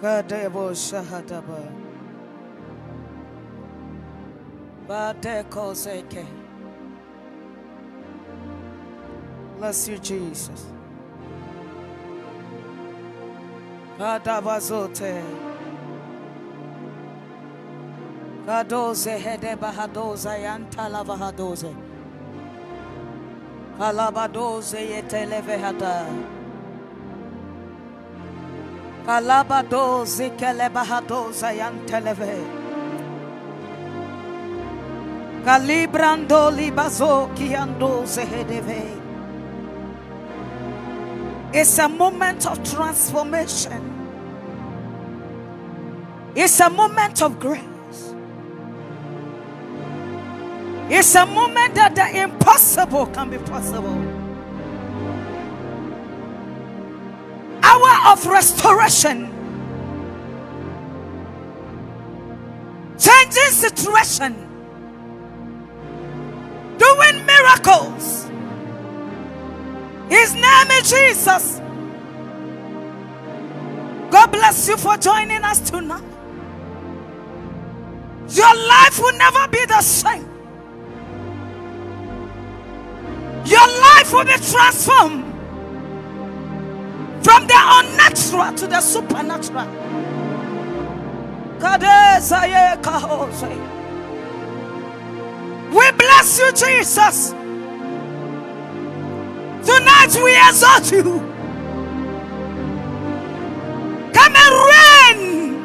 Kadebo Shahadaba Badeko Zeke. Bless you, Jesus. Kadabazote Kadoze Hede Bahadoza Yantala Bahadoze Kalabadoze Yetelevehada Kalabadoze Kelebahadoza Yanteleve Kalibrando Libazo Kiandoze Hedeve. It's a moment of transformation. It's a moment of grace. It's a moment that the impossible can be possible. Hour of restoration. Changing situation. Doing miracles. His name is Jesus. God bless you for joining us tonight. Your life will never be the same. Your life will be transformed from the unnatural to the supernatural. We bless you, Jesus. Tonight we exalt you. Come and reign.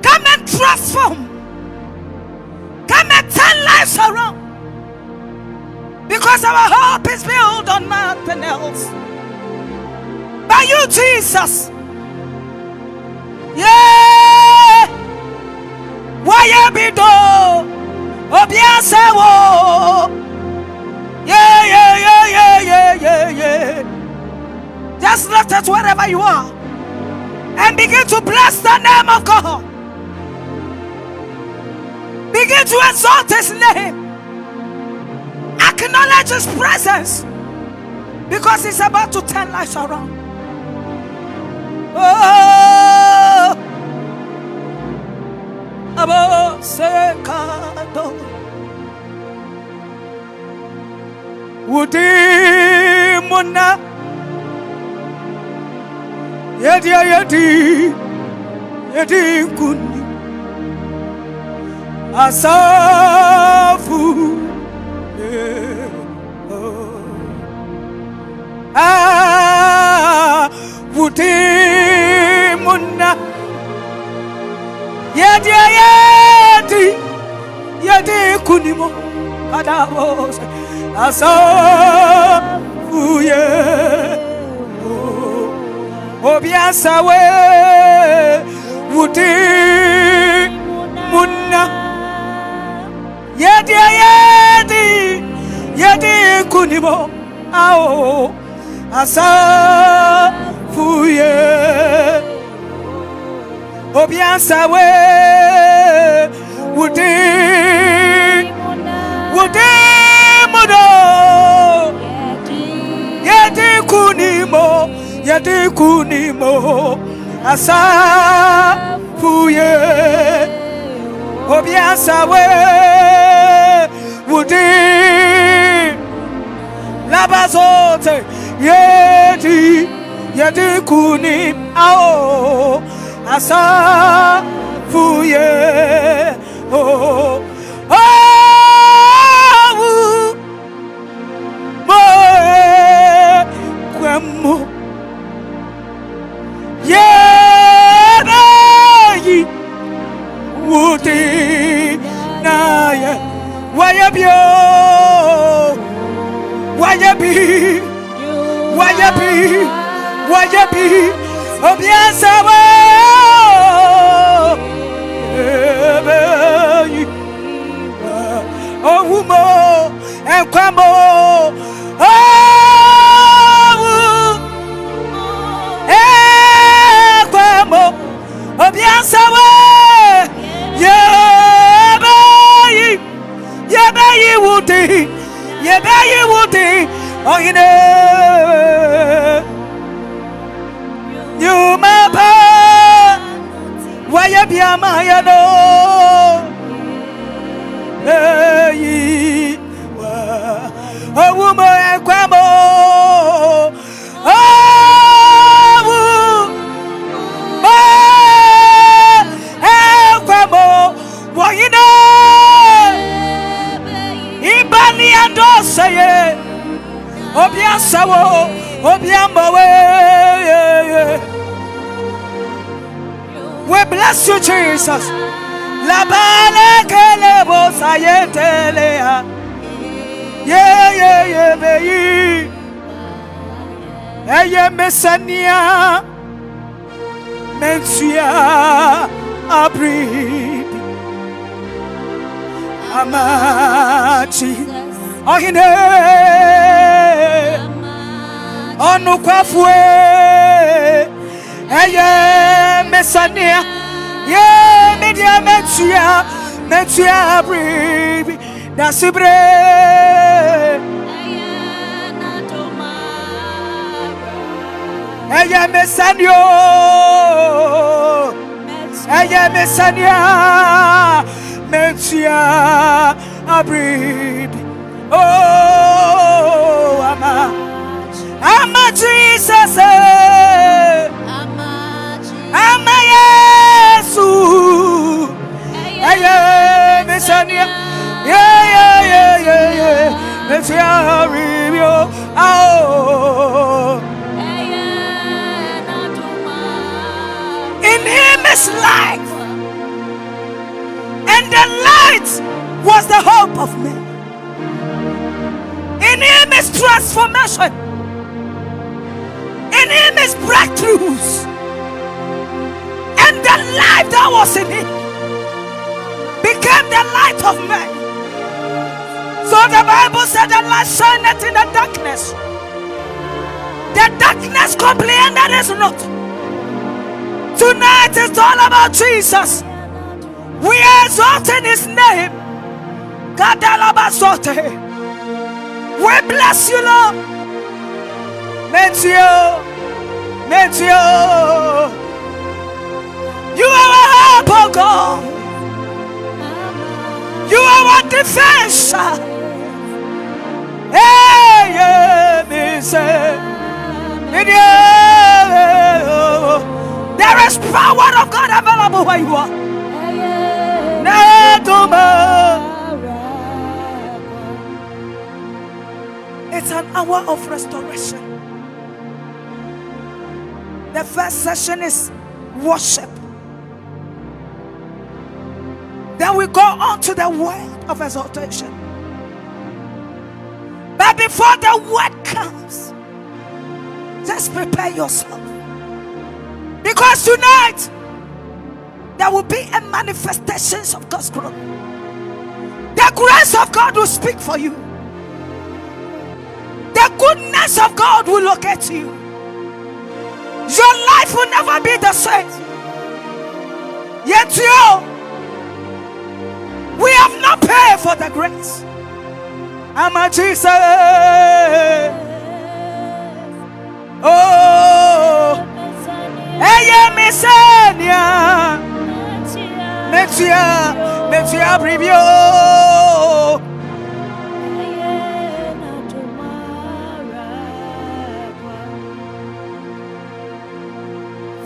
Come and transform. Come and turn lives around. Because our hope is built on nothing else by you, Jesus. Yeah. Why you be do? Obiasewo. Yeah. Just lift it wherever you are and begin to bless the name of God. Begin to exalt his name. Acknowledge his presence because he's about to turn life around. Oh, Abo Sekado Wudi Muna Yedi Kuni Asafu Wudi Muna Yedi Kuni Mo Adavos Asafuye Obiasawe Wudi Muna Yedi Kunimo Ao Asafuye Obiasawe Wudi Yedi Kunimo Asafuye Obiasawe Wudi Labazote Yedi Kunim Ao Asafuye Oh Kwemo Yebayi Wudi Naye Wayabi Obiasawa Yebayi Ohumo Enkwamo Obiasawa Yebayi Wudi Oh you know You my Waya biama ya no. Hey, a woman kwamo. Kwamo. What you know? Ibani ando say. Obia sawo. Obia mawe. We bless you, Jesus. La bale kele bo sayetelea. Yeah, baby. Eye mesania. Mensia abri. Amachi. Ohine. Onu kwafue. Eye mesania. Yeah, media mentia breathe. Nasibre. Eye mesanio. Eye mesania. Mentia breathe. Oh, ama Jesus. Ama Yesu. Eye mesania. Yeah. Mentia review. Oh. In him is life, and the light was the hope of men. In him is transformation. In him is breakthroughs. And the life that was in him became the light of men. So the Bible said the light shineth in the darkness. The darkness comprehended is not. Tonight it's all about Jesus. We are exalting his name. We bless you, Lord. Mentio. You are our help, oh God. You are our defense. There is power of God available where you are. It's an hour of restoration. The first session is worship. Then we go on to the word of exaltation. But before the word comes, just prepare yourself. Because tonight, there will be a manifestation of God's glory. The grace of God will speak for you. The goodness of God will locate you. Your life will never be the same. Yet we have not paid for the grace. Ama Jesus. Oh, eye mesania. Metia preview.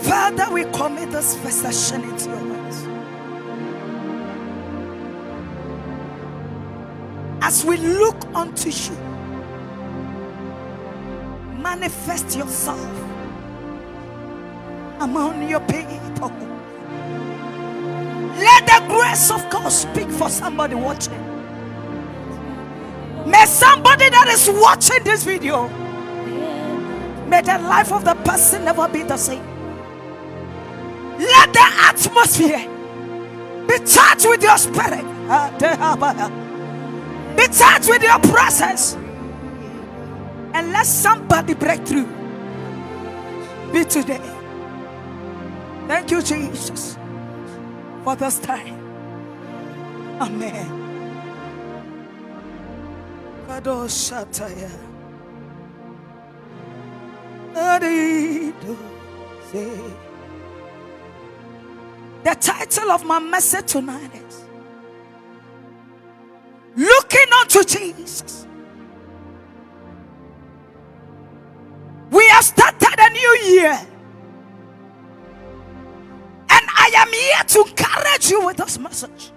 Father, we commit this first session into your hands. As we look unto you, manifest yourself among your people. Let the grace of God speak for somebody watching. May somebody that is watching this video, may the life of the person never be the same. Let the atmosphere be charged with your spirit. Be charged with your presence. And let somebody break through. Be today. Thank you, Jesus, for this time. Amen. Kadoshataya. Adido say. The title of my message tonight is Looking Unto Jesus. We have started a new year, and I am here to encourage you with this message.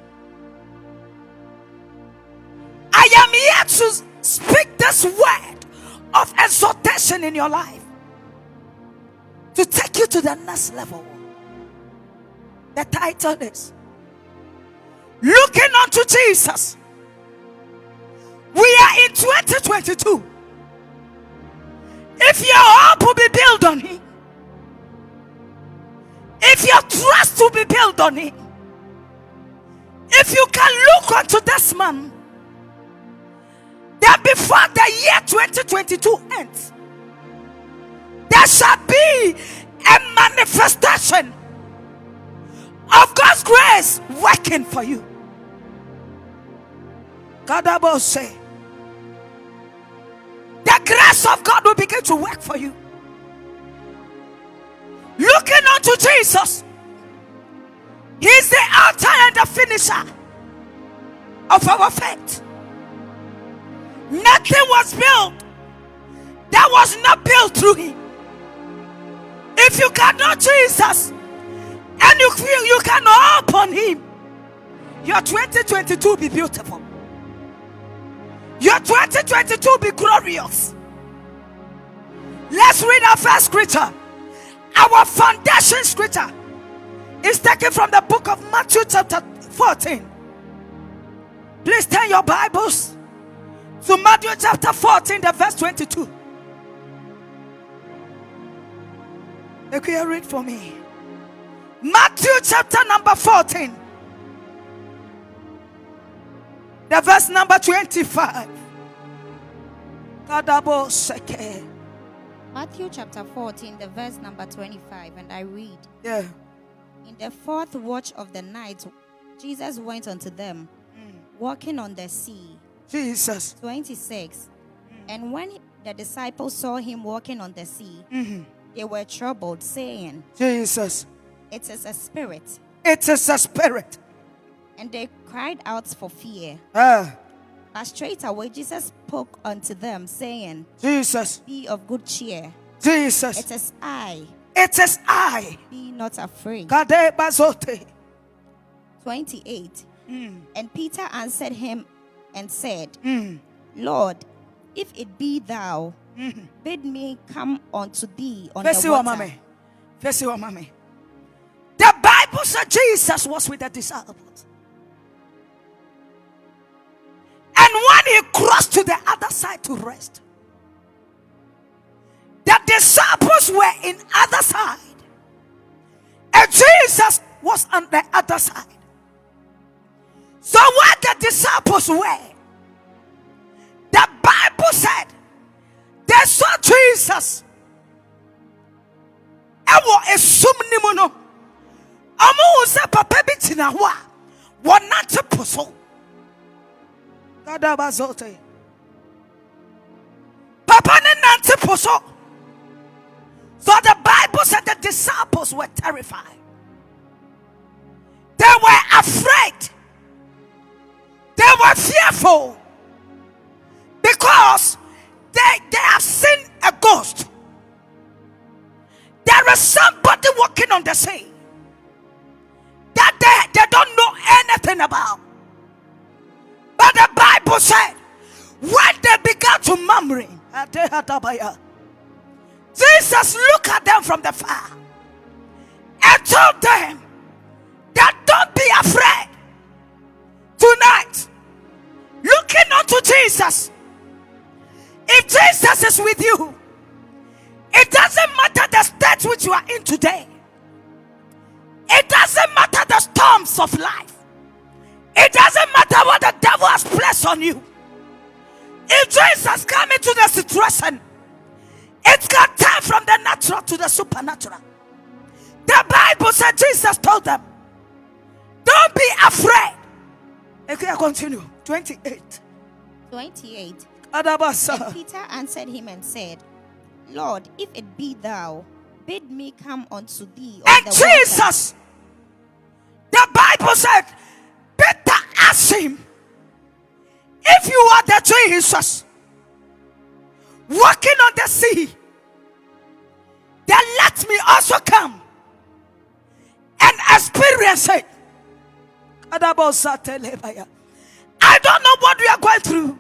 I am here to speak this word of exhortation in your life to take you to the next level. The title is Looking Unto Jesus. We are in 2022. If your hope will be built on Him, if your trust will be built on Him, if you can look unto this man, that before the year 2022 ends, there shall be a manifestation of God's grace working for you. God will say, the grace of God will begin to work for you. Looking unto Jesus, He is the author and the finisher of our faith. Nothing was built that was not built through Him. If you cannot Jesus and you feel you can hope on Him, your 2022 will be beautiful. Your 2022 will be glorious. Let's read our first scripture. Our foundation scripture is taken from the book of Matthew chapter 14. Please turn your Bibles to Matthew chapter 14, the verse 22. Can you read for me? Matthew chapter number 14, the verse number 25. Matthew chapter 14, the verse number 25, and I read. Yeah. In the fourth watch of the night, Jesus went unto them, walking on the sea. Jesus. 26. And when the disciples saw him walking on the sea, they were troubled, saying, Jesus. It is a spirit. It is a spirit. And they cried out for fear. But straightway Jesus spoke unto them, saying, Jesus. Be of good cheer. Jesus. It is I. It is I. Be not afraid. 28. And Peter answered him and said, Lord, if it be thou, bid me come unto thee on the water. The Bible said Jesus was with the disciples. And when he crossed to the other side to rest, the disciples were in other side, and Jesus was on the other side. So where the disciples were, the Bible said they saw Jesus. Ewo esum no. Amu se papa bi tina ho a wonante poso. Kada bazote. Papa ne nante poso. So the Bible said the disciples were terrified. They were afraid. They were fearful because they have seen a ghost. There is somebody walking on the sea that they don't know anything about. But the Bible said when they began to murmuring, Jesus looked at them from the far and told them that don't be afraid. Tonight, looking unto Jesus. If Jesus is with you, it doesn't matter the state which you are in today. It doesn't matter the storms of life. It doesn't matter what the devil has placed on you. If Jesus comes into the situation, it can turn from the natural to the supernatural. The Bible said Jesus told them, don't be afraid. Okay, I continue. 28. And Peter answered him and said, Lord, if it be thou, bid me come unto thee on and the Jesus Bible said, Peter asked him, if you are the Jesus walking on the sea, then let me also come and experience it. I don't know what we are going through.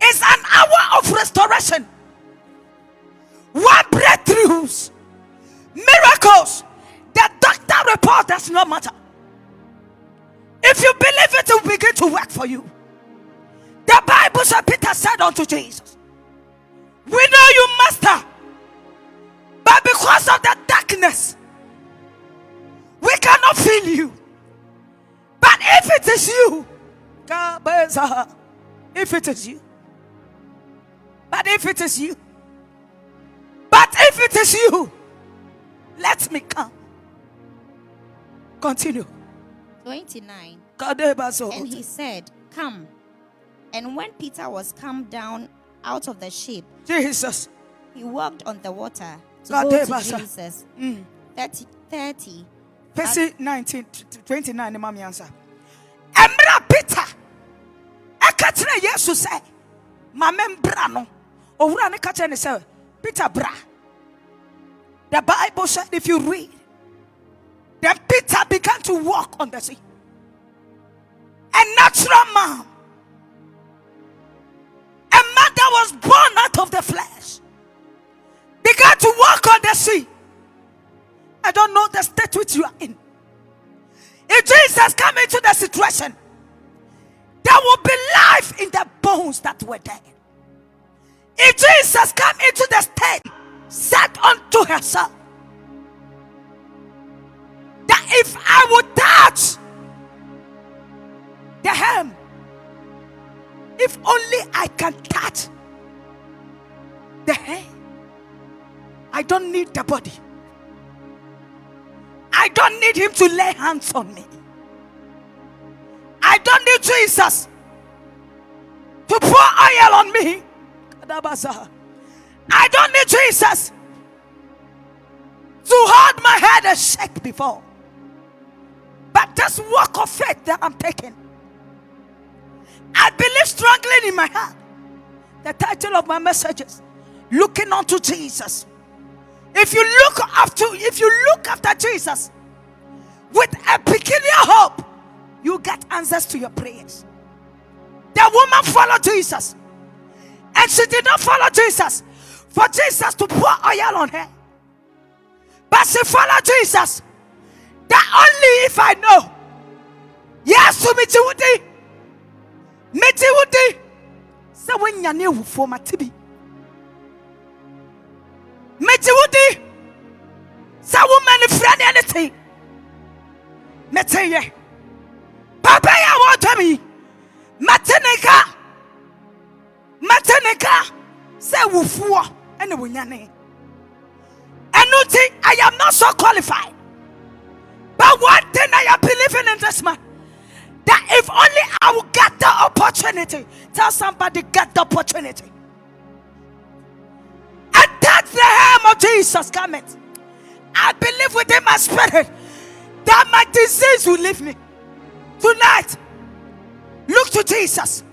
It's an hour of restoration. One breakthroughs, miracles. The doctor report does not matter. If you believe it, will begin to work for you. The Bible said, Peter said unto Jesus, we know you, Master, but because of the darkness, we cannot feel you. But if it is you, if it is you, but if it is you, but if it is you, let me come. Continue. 29. And And he said, come. And when Peter was come down out of the ship, Jesus, he walked on the water to go to Jesus. 30. Verse 19 to 29, the mommy answer. Embra Peter, Ekatine Yesu say, Mamem brano, Owura ne kache ne say, Peter bra. The Bible said, if you read, then Peter began to walk on the sea. A natural man, a man that was born out of the flesh, began to walk on the sea. I don't know the state which you are in. If Jesus come into the situation, there will be life in the bones that were dead. If Jesus come into the state, said unto herself, that if I would touch the hem, if only I can touch the hem, I don't need the body. I don't need him to lay hands on me. I don't need Jesus to pour oil on me. I don't need Jesus to hold my head and shake before. But this walk of faith that I'm taking, I believe strongly in my heart. The title of my message is Looking Unto Jesus. If you look after Jesus with a peculiar hope, you get answers to your prayers. The woman followed Jesus, and she did not follow Jesus for Jesus to pour oil on her, but she followed Jesus that only if I know, yes, to Miti Woody, so when you knew for my tibi. Meti Woody, so woman friend anything. Mete Papa ya want me. Mateneka, say wufua, and wunyane. And I am not so qualified. But one thing I am believing in this man, that if only I will get the opportunity, tell somebody, get the opportunity. And that's the hem of Jesus coming. I believe within my spirit that my disease will leave me. Tonight, look to Jesus.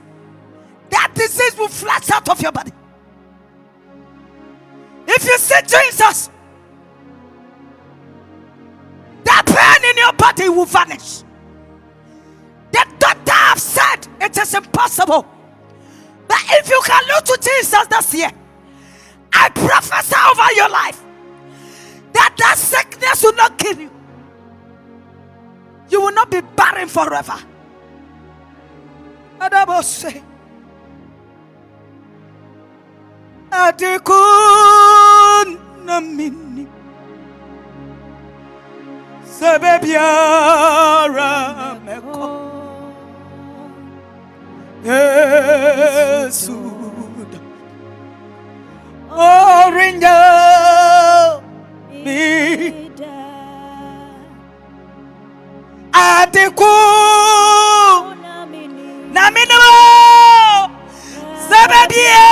That disease will flash out of your body. If you see Jesus, that pain in your body will vanish. The doctor have said it is impossible. But if you can look to Jesus this year, I prophesy over your life that sickness will not kill you. You will not be barren forever. Adabose. Adikun namini. Sebebiara meko. Yesud. Orinja mi. Adikun namini. Sebebia.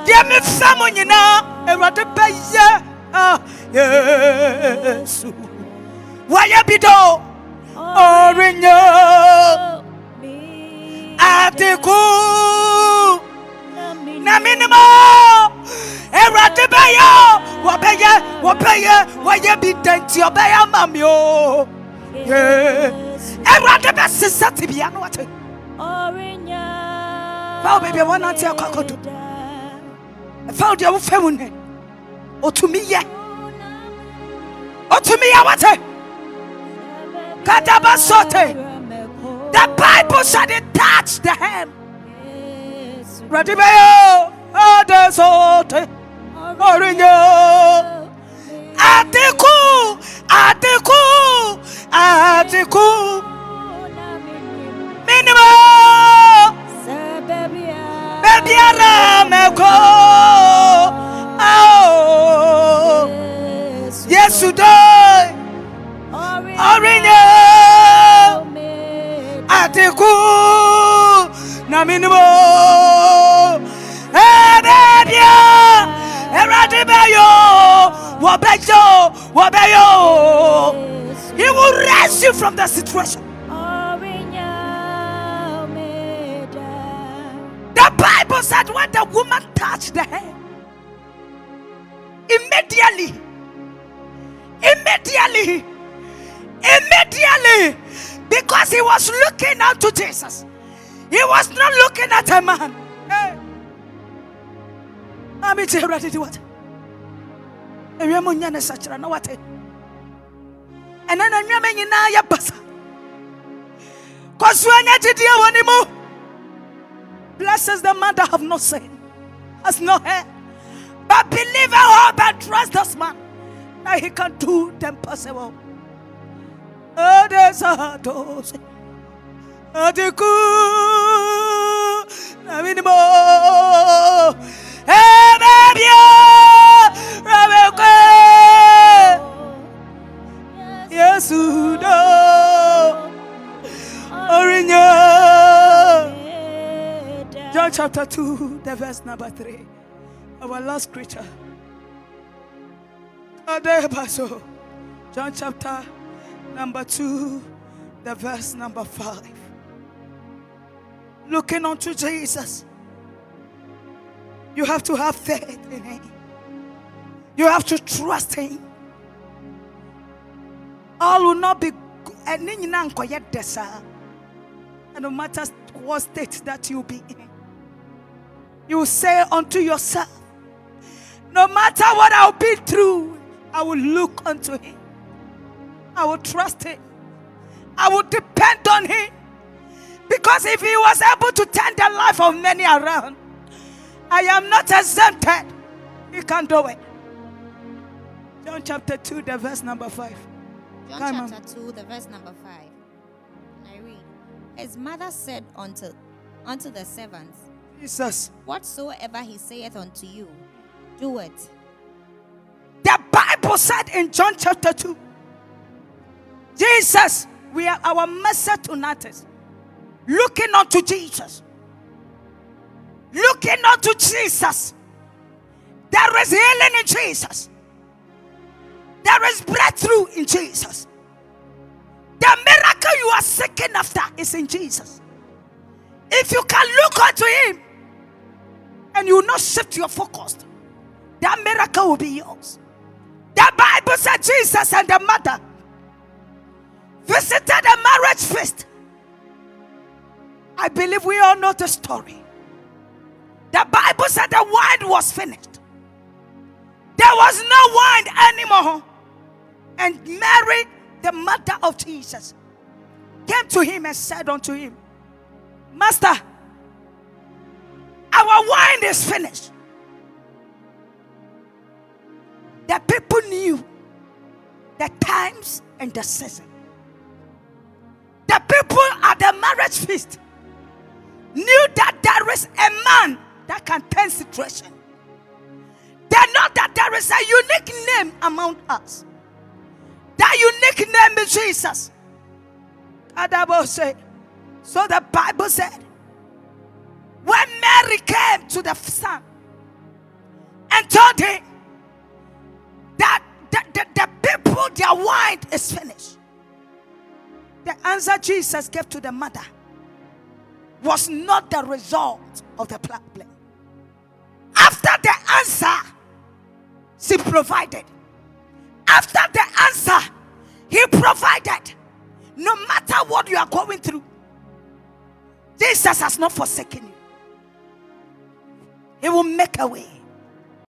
Dear me family now, and what the pay, yes. Why you be do? Orinyo Atiku na minimo Eradibayo Wabeye bidenti Obeya mamio Eradiba sisati biyano wate Bao baby one auntie akokodo Found your family Otumiye wate Kadabasote. The Bible said it touched the hem. Radibayo Adesote Orinyo Atiku Minimo Bebiara Meko Oh Yes you die Orinyo Atiku na minimo Ebebia Eradibayo Wabeyo He will raise you from the situation. The Bible said when the woman touched the hair, immediately, because he was looking out to Jesus. He was not looking at a man. Hey. I'm ready to what? And then I'm in a basa. Because when I did you blesses the man that have not seen, has no hair, but believe and hope and trust this man that he can do the impossible. Oh, there's a dose. Adiku, Naminimo, Ebebia, Rabeke, Yesudo, Orinya. John chapter 2, the verse number 3. Our last scripture. John chapter number 2, the verse number 5. Looking unto Jesus. You have to have faith in him. You have to trust him. All will not be and no matter what state that you be in. You say unto yourself, no matter what I'll be through, I will look unto him. I will trust him. I will depend on him. Because if he was able to turn the life of many around, I am not exempted. He can do it. John chapter 2, the verse number 5. John chapter 2, the verse number 5. And I read, his mother said unto the servants, Jesus, whatsoever he saith unto you, do it. The Bible said in John chapter 2, Jesus, we are our message tonight is looking unto Jesus. Looking unto Jesus. There is healing in Jesus. There is breakthrough in Jesus. The miracle you are seeking after is in Jesus. If you can look unto him and you will not shift your focus, that miracle will be yours. The Bible said Jesus and the mother visited a marriage feast. I believe we all know the story. The Bible said the wine was finished. There was no wine anymore. And Mary, the mother of Jesus, came to him and said unto him, Master, our wine is finished. The people knew the times and the season. The people at the marriage feast knew that there is a man that can turn situation. They know that there is a unique name among us. That unique name is Jesus. So the Bible said, when Mary came to the son and told him that the people, their wine is finished, The answer Jesus gave to the mother was not the result of the plan. After the answer, she provided. After the answer, he provided. No matter what you are going through, Jesus has not forsaken you. He will make a way.